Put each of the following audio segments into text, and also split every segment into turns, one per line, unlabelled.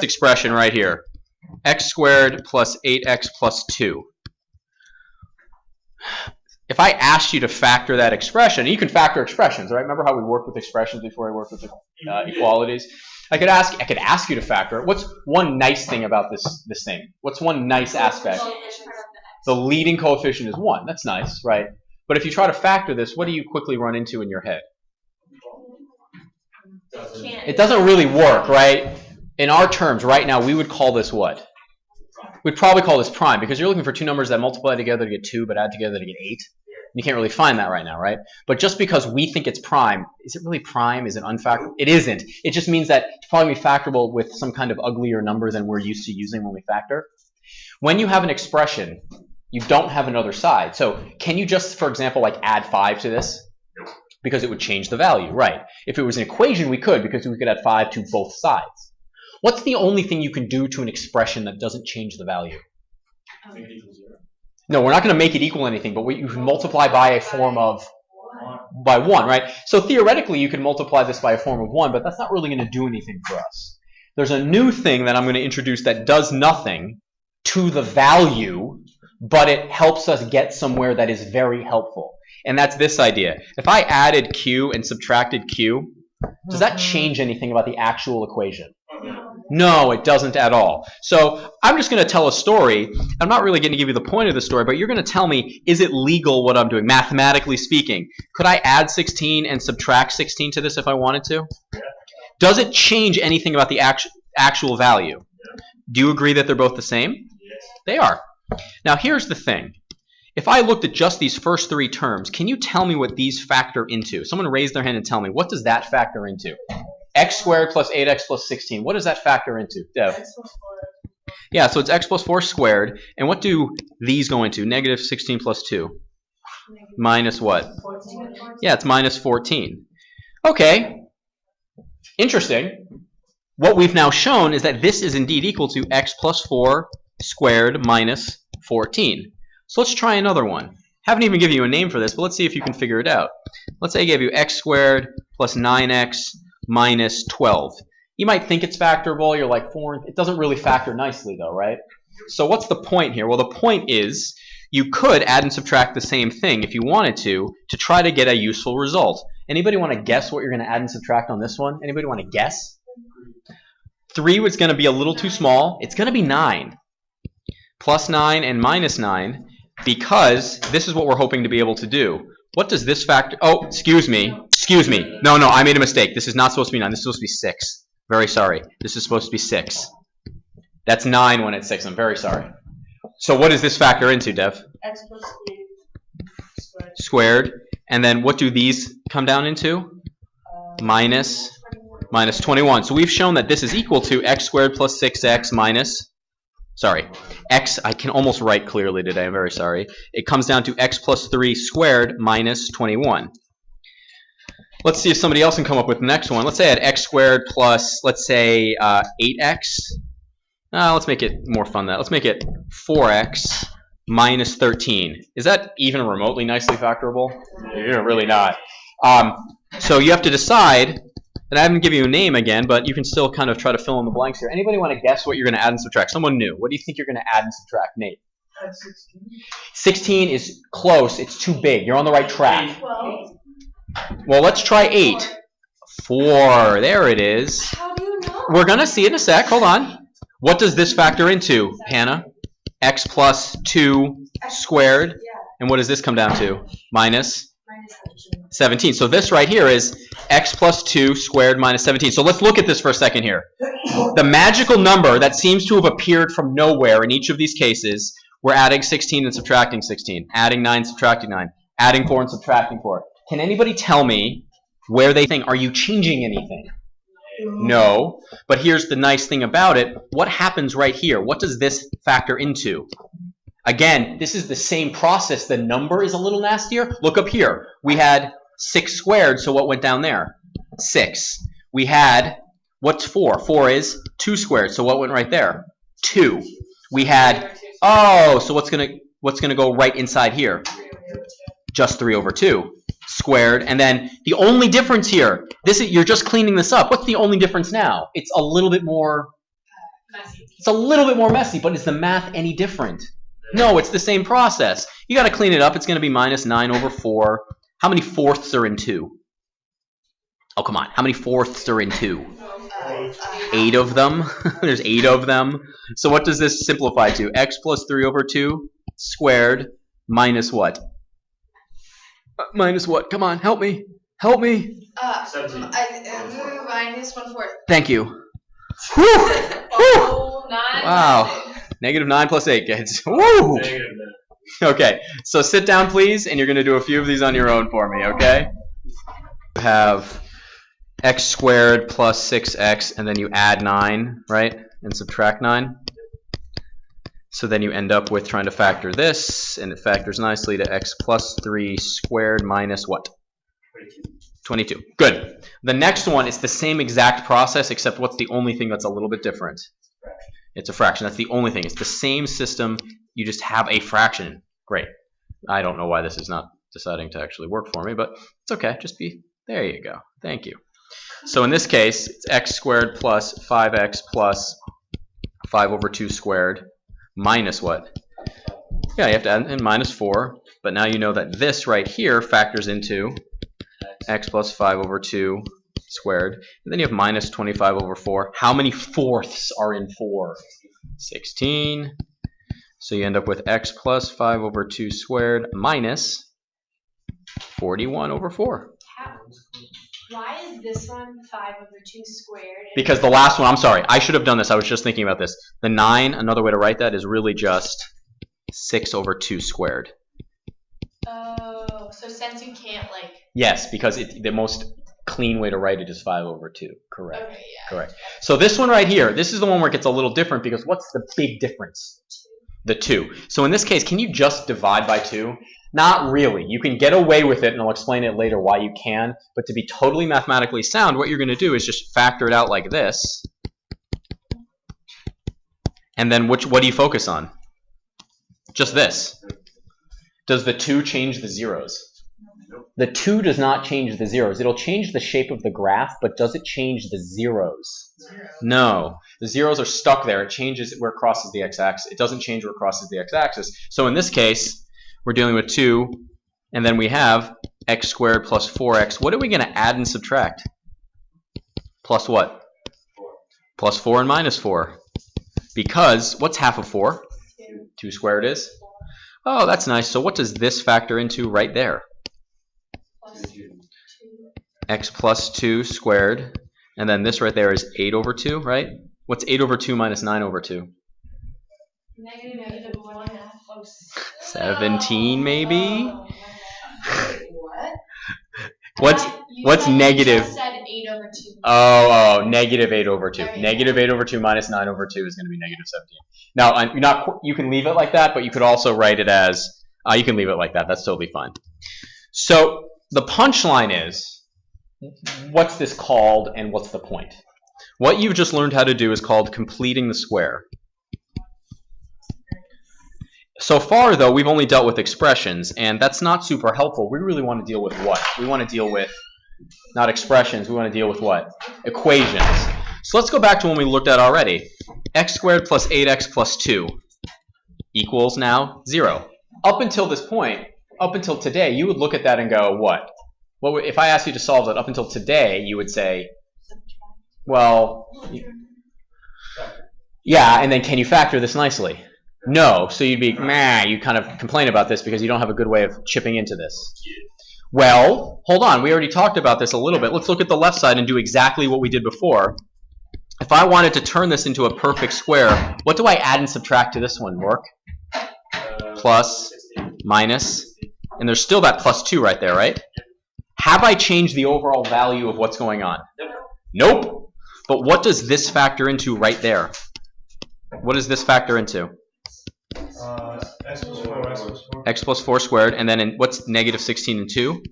expression right here, x squared plus 8x plus 2. If I asked you to factor that expression, and you can factor expressions, right? Remember how we worked with expressions before we worked with equalities? I could ask you to factor it. What's one nice thing about this thing? What's one nice aspect? The leading coefficient is 1. That's nice, right? But if you try to factor this, what do you quickly run into in your head? It doesn't really work, right? In our terms, right now, we would call this what? We'd probably call this prime, because you're looking for two numbers that multiply together to get 2, but add together to get 8. You can't really find that right now, right? But just because we think it's prime, is it really prime? Is it unfactorable? It isn't. It just means that it's probably factorable with some kind of uglier number than we're used to using when we factor. When you have an expression, you don't have another side. So can you just, for example, like add 5 to this? Because it would change the value, right? If it was an equation, we could, because we could add 5 to both sides. What's the only thing you can do to an expression that doesn't change the value?
Make it equal 0.
No, we're not going to make it equal anything, but you can multiply by a form of, by 1, right? So theoretically, you can multiply this by a form of 1, but that's not really going to do anything for us. There's a new thing that I'm going to introduce that does nothing to the value, but it helps us get somewhere that is very helpful. And that's this idea. If I added q and subtracted q, does that change anything about the actual equation? No, it doesn't at all. So I'm just going to tell a story. I'm not really going to give you the point of the story, but you're going to tell me, is it legal what I'm doing, mathematically speaking? Could I add 16 and subtract 16 to this if I wanted to?
Yeah.
Does it change anything about the actual value?
Yeah.
Do you agree that they're both the same?
Yes.
They are. Now here's the thing. If I looked at just these first 3 terms, can you tell me what these factor into? Someone raise their hand and tell me, what does that factor into? X squared plus 8x plus 16. What does that factor into, Dev?
X plus 4.
Yeah, so it's x plus 4 squared. And what do these go into? Negative 16 plus 2. Minus what?
14.
Yeah, it's minus 14. Okay. Interesting. What we've now shown is that this is indeed equal to x plus 4 squared minus 14. So let's try another one. Haven't even given you a name for this, but let's see if you can figure it out. Let's say I gave you x squared plus 9x minus 12. You might think it's factorable. You're like, 4. It doesn't really factor nicely, though, right? So what's the point here? Well, the point is you could add and subtract the same thing if you wanted to try to get a useful result. Anybody want to guess what you're going to add and subtract on this one? Anybody want to guess? 3 was going to be a little too small. It's going to be 9. Plus 9 and minus 9, because this is what we're hoping to be able to do. What does this factor? Oh, excuse me. Excuse me. No, I made a mistake. This is not supposed to be 9. This is supposed to be 6. Very sorry. This is supposed to be 6. That's 9 when it's 6. I'm very sorry. So what does this factor into, Dev?
X plus 8
squared. And then what do these come down into? Minus 21. So we've shown that this is equal to x squared plus 6x minus, sorry, x, I can almost write clearly today, I'm very sorry. It comes down to x plus 3 squared minus 21. Let's see if somebody else can come up with the next one. Let's say I had x squared plus, let's say, 8x. Let's make it more fun than that. Let's make it 4x minus 13. Is that even remotely nicely factorable? Yeah, really not. So you have to decide, and I haven't given you a name again, but you can still kind of try to fill in the blanks here. Anybody want to guess what you're going to add and subtract? Someone new. What do you think you're going to add and subtract, Nate?
16.
16 is close. It's too big. You're on the right track.
12.
Well, let's try 8. 4. There it is.
How do you know?
We're going to see in a sec. Hold on. What does this factor into, Hannah? X plus 2 squared.
Yeah.
And what does this come down to? Minus?
Minus
17. So this right here is x plus 2 squared minus 17. So let's look at this for a second here. The magical number that seems to have appeared from nowhere in each of these cases, we're adding 16 and subtracting 16, adding 9, subtracting 9, adding 4 and subtracting 4. Can anybody tell me where they think, are you changing anything? No. But here's the nice thing about it. What happens right here? What does this factor into? Again, this is the same process. The number is a little nastier. Look up here. We had 6 squared, so what went down there? 6. We had, what's 4? 4 is 2 squared, so what went right there? 2. We had, oh, so what's gonna go right inside here? Just 3 over 2 squared. And then the only difference here, you're just cleaning this up. What's the only difference now? It's a little bit more
Messy.
It's a little bit more messy, but is the math any different? No, it's the same process. You got to clean it up. It's going to be minus 9 over 4. How many fourths are in 2? Oh, come on. How many fourths are in 2? 8 of them. There's 8 of them. So what does this simplify to? X plus 3 over 2 squared minus what? Minus what? Come on, help me. Help me.
17. Minus 1/4.
Thank you. Whew. Whew.
9.
Wow. Negative 9 plus 8, kids. Woo!
Negative 9.
Okay, so sit down, please, and you're going to do a few of these on your own for me, okay? You have x squared plus 6x, and then you add 9, right? And subtract 9. So then you end up with trying to factor this, and it factors nicely to x plus 3 squared minus what? 22. Good. The next one is the same exact process, except what's the only thing that's a little bit different? It's a fraction. That's the only thing. It's the same system. You just have a fraction. Great. I don't know why this is not deciding to actually work for me, but it's okay. Just be, there you go. Thank you. So in this case, it's x squared plus 5x plus 5 over 2 squared minus what? Yeah, you have to add in minus 4, but now you know that this right here factors into x plus 5 over 2 squared, and then you have minus 25 over 4. How many fourths are in 4? 16. So you end up with x plus 5 over 2 squared minus 41 over 4.
Why is this one 5 over 2 squared?
Because the last one, I'm sorry, I should have done this. I was just thinking about this. The 9, another way to write that is really just 6 over 2 squared.
Oh, so since you can't like...
Yes, because the most clean way to write it is 5 over 2. Correct.
Okay, yeah.
Correct. So this one right here, this is the one where it gets a little different because what's the big difference? The 2. So in this case, can you just divide by 2? Not really. You can get away with it, and I'll explain it later why you can. But to be totally mathematically sound, what you're going to do is just factor it out like this. And then what do you focus on? Just this. Does the 2 change the zeros? The 2 does not change the zeros. It'll change the shape of the graph, but does it change the zeros? No. The zeros are stuck there. It changes where it crosses the x-axis. It doesn't change where it crosses the x-axis. So in this case, we're dealing with 2, and then we have x squared plus 4x. What are we going to add and subtract? Plus what?
4.
Plus 4 and minus 4. Because what's half of 4? 2 squared is? Oh, that's nice. So what does this factor into right there? X plus 2 squared. And then this right there is 8 over 2, right? What's 8 over 2 minus 9 over 2?
Negative 1.
17 maybe?
What?
What's negative?
You just said 8 over 2.
Oh, negative 8 over 2.
Okay.
Negative 8 over 2 minus 9 over 2 is going to be negative 17. Now, you can leave it like that, but you could also write it as, you can leave it like that. That's totally fine. So the punchline is, what's this called and what's the point? What you've just learned how to do is called completing the square. So far, though, we've only dealt with expressions, and that's not super helpful. We really want to deal with what? We want to deal with, not expressions, we want to deal with what? Equations. So let's go back to one we looked at already. X squared plus 8x plus 2 equals now 0. Up until this point, up until today, you would look at that and go, what? If I asked you to solve that up until today, you would say, well, yeah, and then can you factor this nicely? No, so you'd be, meh, you kind of complain about this because you don't have a good way of chipping into this. Well, hold on, we already talked about this a little bit. Let's look at the left side and do exactly what we did before. If I wanted to turn this into a perfect square, what do I add and subtract to this one, Mork? Plus, minus, and there's still that plus 2 right there, right? Have I changed the overall value of what's going on? Nope. But what does this factor into right there? What does this factor into? X plus 4 squared, and then what's negative 16 and 2?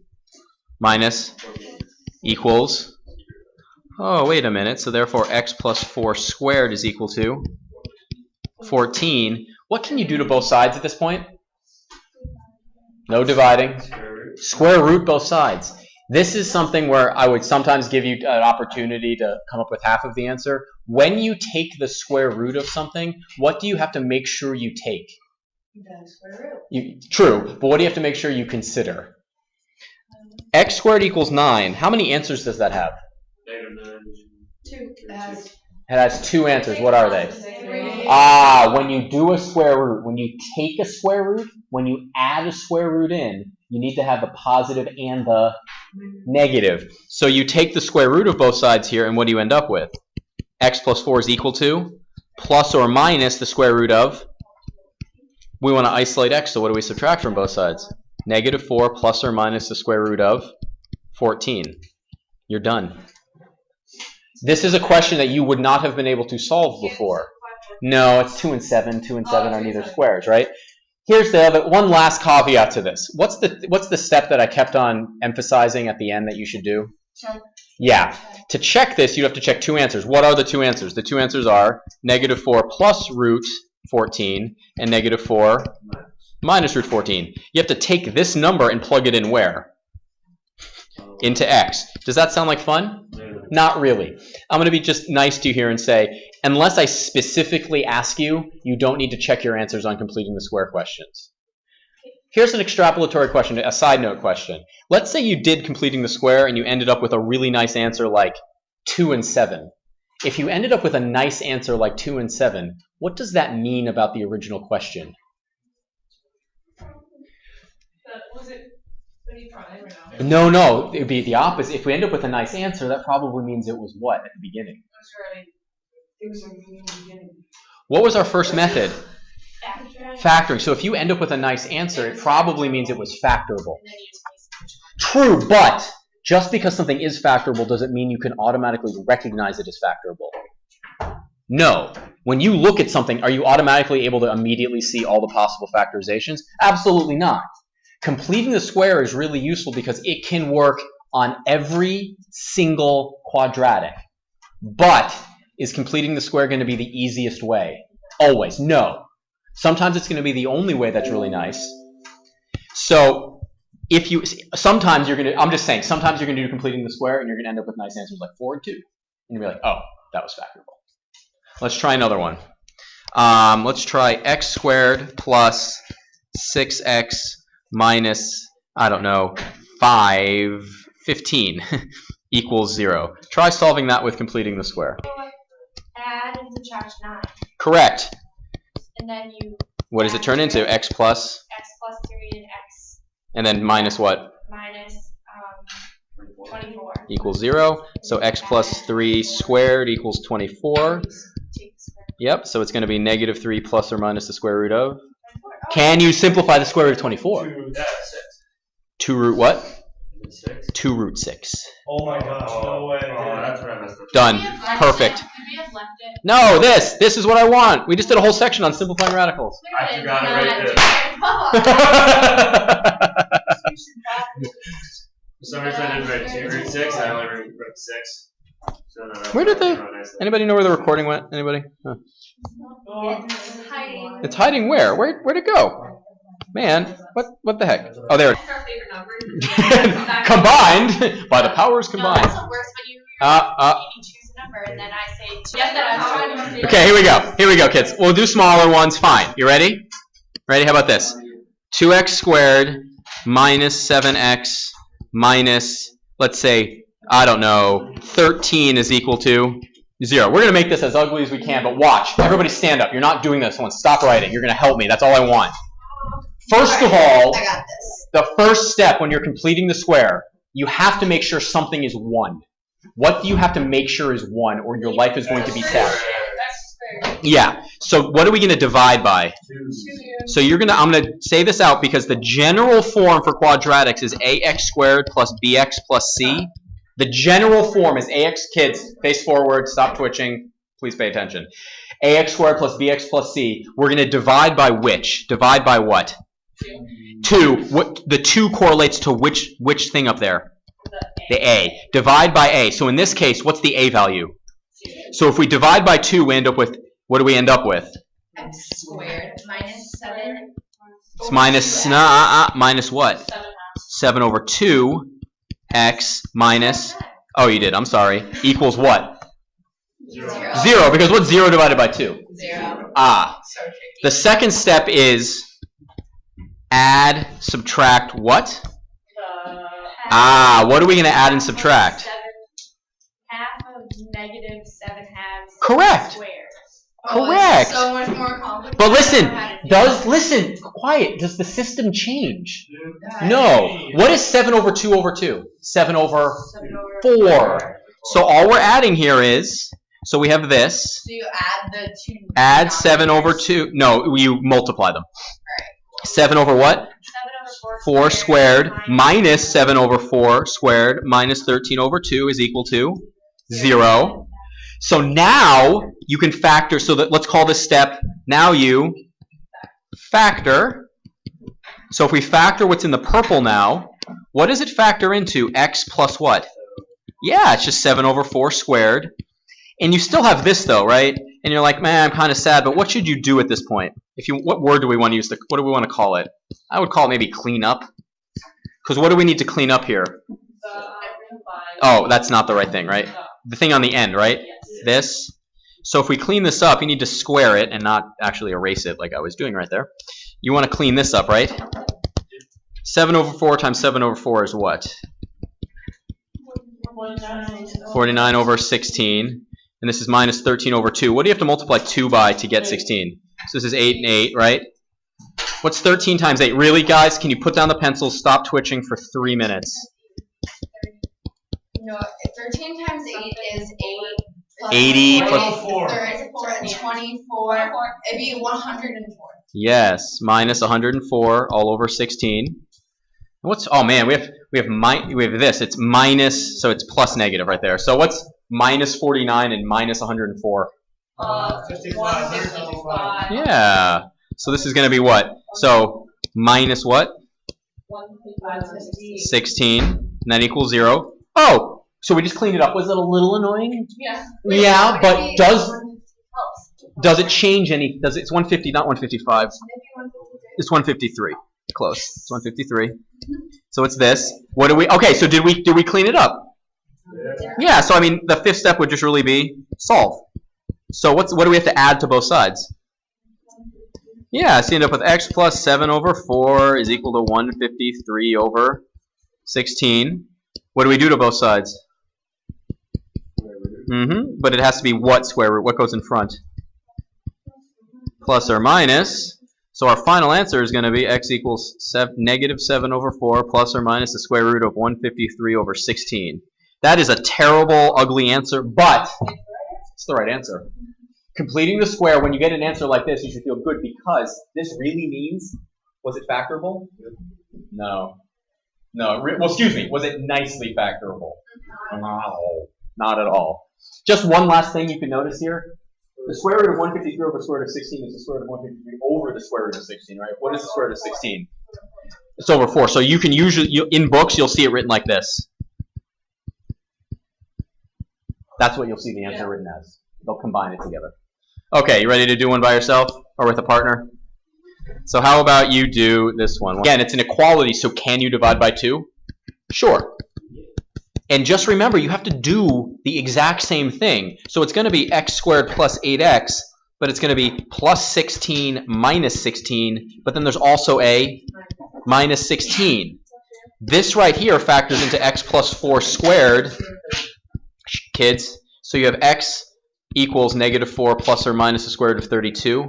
Minus equals, oh, wait a minute, so therefore x plus 4 squared is equal to 14. What can you do to both sides at this point? No dividing. Square root both sides. This is something where I would sometimes give you an opportunity to come up with half of the answer. When you take the square root of something, what do you have to make sure you take?
The square root.
True, but what do you have to make sure you consider? X squared equals 9. How many answers does that have?
Two.
It has 2 answers. What are they? When you do a square root, when you take a square root, when you add a square root in, you need to have the positive and the negative. So you take the square root of both sides here, and what do you end up with? X plus 4 is equal to plus or minus the square root of, we want to isolate x, so what do we subtract from both sides? Negative 4 plus or minus the square root of 14. You're done. This is a question that you would not have been able to solve before. No, it's 2 and 7. 2 and 7 are neither squares, right? Here's the other one last caveat to this. What's the step that I kept on emphasizing at the end that you should do?
Check.
Yeah. To check this, you have to check 2 answers. What are the 2 answers? The 2 answers are negative 4 plus root 14 and negative 4 minus root 14. You have to take this number and plug it in where? Into x. Does that sound like fun? Not really. I'm going to be just nice to you here and say, unless I specifically ask you, you don't need to check your answers on completing the square questions. Here's an extrapolatory question, a side note question. Let's say you did completing the square and you ended up with a really nice answer like 2 and 7. If you ended up with a nice answer like 2 and 7, what does that mean about the original question?
Was it pretty prime or no?
No, it would be the opposite. If we end up with a nice answer, that probably means it was what at the beginning?
It was a mean beginning.
What was our first method?
Factoring.
Factoring. So if you end up with a nice answer, it probably means it was factorable. True, but just because something is factorable doesn't mean you can automatically recognize it as factorable. No. When you look at something, are you automatically able to immediately see all the possible factorizations? Absolutely not. Completing the square is really useful because it can work on every single quadratic. But is completing the square going to be the easiest way? Always. No. Sometimes it's going to be the only way that's really nice. So sometimes you're going to, I'm just saying, sometimes you're going to do completing the square and you're going to end up with nice answers like 4 and 2. And you'll be like, oh, that was factorable. Let's try another one. Let's try x squared plus 6x minus, I don't know, 15 equals 0. Try solving that with completing the square.
Add and subtract 9.
Correct.
And then you...
What does it turn into? X plus?
X plus 3 and x.
And then minus what?
Minus 24.
Equals 0. So x plus 3 squared equals 24.
Take the square.
Yep, so it's going to be negative 3 plus or minus the square root of?
24. Oh.
Can you simplify the square root of 24? 2 root what?
6.
2 root 6.
Oh my gosh, no way. Oh, that's where I messed up.
Done.
Could we have left
Perfect.
it? Could we have left it?
No, this is what I want. We just did a whole section on simplifying radicals.
I forgot it right there. For some reason I didn't write 2 root 6, I only wrote 6. So no,
Where did anybody know where the recording went? Anybody? Huh.
It's hiding.
It's hiding where? Where'd it go? Man, what the heck? Oh, there it
That's our favorite number.
is. Combined by the powers
No,
combined.
that's the worst when you choose a number and then I say two. Yes, that I was trying to say.
Okay, here we go. Here we go, kids. We'll do smaller ones. Fine. You ready? Ready? How about this? 2x squared minus 7x minus, let's say, I don't know, 13 is equal to 0. We're going to make this as ugly as we can, but watch. Everybody stand up. You're not doing this one. Stop writing. You're going to help me. That's all I want. First of all,
I got this.
the first step when you're completing the square, you have to make sure something is 1. What do you have to make sure is 1, or your life is going to be sad? Yeah. So what are we going to divide by?
2.
So I'm going to say this out because the general form for quadratics is ax squared plus bx plus c. The general form is ax, kids, face forward, stop twitching, please pay attention. Ax squared plus bx plus c. We're going to divide by which? Divide by what? 2. The 2 correlates to which thing up there? The a. Divide by a. So in this case, what's the a value? So if we divide by 2, we end up with, what do we end up with?
X squared minus 7.
It's minus what? 7 over 2 x minus, oh you did, I'm sorry, equals what?
Zero.
0, because what's 0 divided by 2?
0.
Ah.
So tricky.
The second step is add, subtract what? Ah, what are we going to add and subtract?
Half of negative 7 halves.
Correct.
Squared.
Correct.
So much more complicated.
But listen, quiet, does the system change? No. What is 7 over 2 over 2? 7 over 4. So all we're adding here is, so we have this.
So you add the 2.
Add 7 over 2. No, you multiply them. 7 over what?
7 over
4 squared minus 7 over 4 squared minus 13 over 2 is equal to 0. So now you can factor, so that let's call this step, now you factor. So if we factor what's in the purple now, what does it factor into? X plus what? Yeah, it's just 7 over 4 squared. And you still have this though, right? And you're like, man, I'm kind of sad, but what should you do at this point? What word do we want to use? What do we want to call it? I would call it maybe clean up. Because what do we need to clean up here? Oh, that's not the right thing, right? The thing on the end, right? This. So if we clean this up, you need to square it and not actually erase it like I was doing right there. You want to clean this up, right? 7 over 4 times 7 over 4 is what? 49 over 16. And this is minus 13 over 2. What do you have to multiply 2 by to get 16? So this is 8 and 8, right? What's 13 times 8? Really, guys? Can you put down the pencils, stop twitching for 3 minutes?
No, 13 times 8 is 8. Plus
80
plus
plus
34 and 24. It'd be 104.
Yes, minus 104 all over 16. What's, oh man, we have this. It's minus, so it's plus negative right there. So what's minus 49 and minus 104?
155.
Yeah. So this is going to be what? So minus what? 16. And that equals 0. Oh, so we just cleaned it up. Was it a little annoying?
Yeah.
Yeah, but does it change any? Does it's 150, not 155? It's 153. Close. It's 153. So it's this. What do we? Okay. So did we clean it up? Yeah. So I mean, the fifth step would just really be solve. So what do we have to add to both sides? Yeah. So you end up with x plus 7 over 4 is equal to 153 over 16. What do we do to both sides? But it has to be what square root? What goes in front? Plus or minus. So our final answer is going to be x equals negative 7 over 4 plus or minus the square root of 153 over 16. That is a terrible, ugly answer, but it's the right answer. Completing the square, when you get an answer like this, you should feel good because this really means, was it factorable? No. No, well, excuse me, was it nicely factorable? No, not at all. Just one last thing you can notice here. The square root of 153 over the square root of 16 is the square root of 153 over the square root of 16, right? What is the square root of 16? It's over 4. So you can usually, in books, you'll see it written like this. That's what you'll see the answer written as. They'll combine it together. Okay, you ready to do one by yourself or with a partner? So how about you do this one? Again, it's an equality, so can you divide by 2? Sure. And just remember, you have to do the exact same thing. So it's going to be x squared plus 8x, but it's going to be plus 16 minus 16, but then there's also a minus 16. This right here factors into x plus 4 squared, kids. So you have x equals negative 4 plus or minus the square root of 32.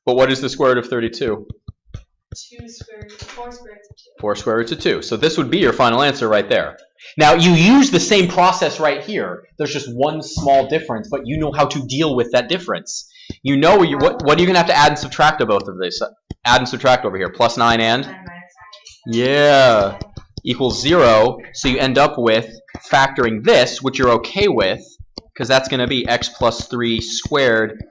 But what is the square root of 32?
4 square roots of 2.
4 square roots of 2. So this would be your final answer right there. Now, you use the same process right here. There's just one small difference, but you know how to deal with that difference. You know what are you going to have to add and subtract to both of these? Add and subtract over here. Plus 9 and? Yeah. Equals 0. So you end up with factoring this, which you're okay with, because that's going to be x plus 3 squared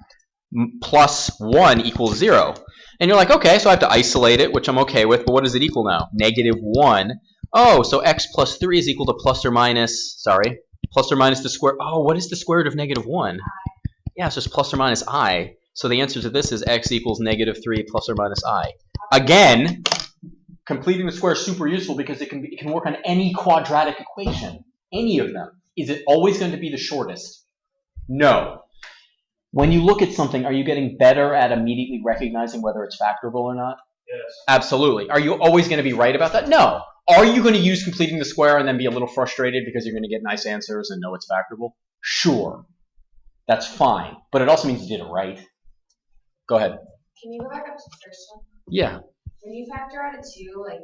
plus 1 equals 0. And you're like, okay, so I have to isolate it, which I'm okay with, but what does it equal now? Negative 1. Oh, so x plus 3 is equal to plus or minus the square. Oh, what is the square root of negative 1? Yeah, it's just plus or minus I. So the answer to this is x equals negative 3 plus or minus I. Again, completing the square is super useful because it can work on any quadratic equation. Any of them. Is it always going to be the shortest? No. When you look at something, are you getting better at immediately recognizing whether it's factorable or not?
Yes.
Absolutely. Are you always going to be right about that? No. Are you going to use completing the square and then be a little frustrated because you're going to get nice answers and know it's factorable? Sure. That's fine. But it also means you did it right. Go ahead.
Can you go back up to the first one?
Yeah.
When you factor out a 2, like...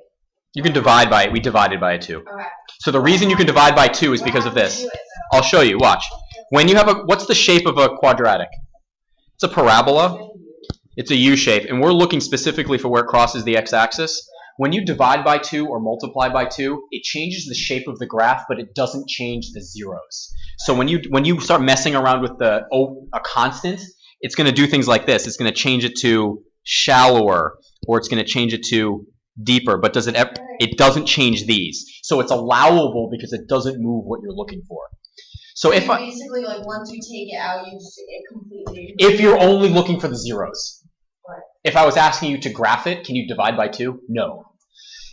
You can divide by it. We divided by a 2.
Okay.
So the reason you can divide by 2 is because of this. I'll show you. Watch. When you have a... What's the shape of a quadratic? It's a parabola. It's a U shape. And we're looking specifically for where it crosses the x-axis. When you divide by 2 or multiply by 2, it changes the shape of the graph, but it doesn't change the zeros. So when you start messing around with a constant, it's going to do things like this. It's going to change it to shallower, or it's going to change it to deeper. But does it ever? It doesn't change these. So it's allowable because it doesn't move what you're looking for. So if I
basically, like, once you take it out, you just it completely.
If you're only looking for the zeros.
Right.
If I was asking you to graph it, can you divide by 2? No.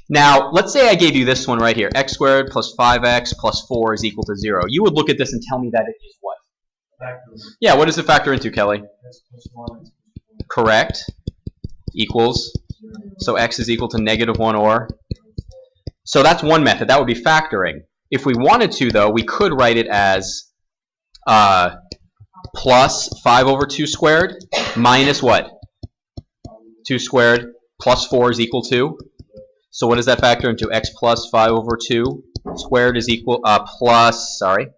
Now, let's say I gave you this one right here. X squared plus 5x plus 4 is equal to 0. You would look at this and tell me that it is what?
Factorable.
Yeah, what does it factor into, Kelly?
X plus 1.
Correct. Equals. So x is equal to -1 or. So that's one method. That would be factoring. If we wanted to, though, we could write it as plus 5 over 2 squared minus what? 2 squared plus 4 is equal to. So what does that factor into? X plus 5 over 2 squared is equal, plus, sorry.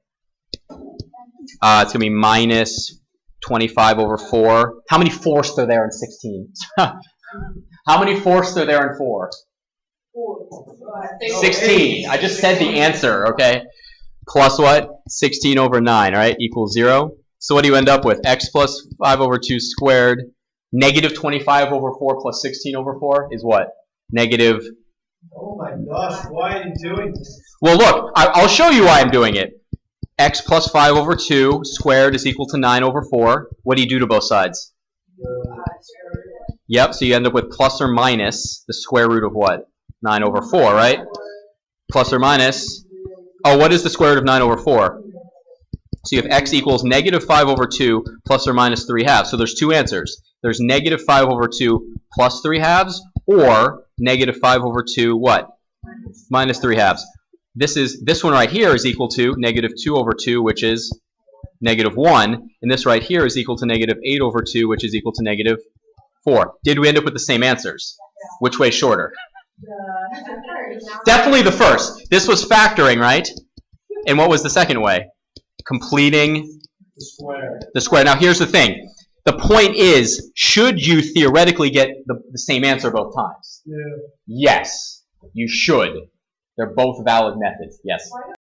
It's going to be minus 25 over 4. How many fourths are there in 16? How many fourths are there in 4? 16. I just said the answer, okay? Plus what? 16 over 9, right? Equals 0. So what do you end up with? X plus 5 over 2 squared. Negative 25 over 4 plus 16 over 4 is what? Negative.
Oh my gosh, why are you doing this?
Well, look, I'll show you why I'm doing it. X plus 5 over 2 squared is equal to 9 over 4. What do you do to both sides? Yep, so you end up with plus or minus the square root of what? 9 over 4, right? Plus or minus. Oh, what is the square root of 9 over 4? So you have x equals negative 5 over 2 plus or minus 3 halves. So there's two answers. There's negative 5 over 2 plus 3 halves, or negative 5 over 2 what? Minus 3 halves. This one right here is equal to negative 2 over 2, which is negative 1. And this right here is equal to negative 8 over 2, which is equal to negative 4. Did we end up with the same answers? Which way is shorter? Definitely the first. This was factoring, right? And what was the second way? Completing the square. Now here's the thing. The point is, should you theoretically get the same answer both times?
Yeah.
Yes, you should. They're both valid methods. Yes?
Why do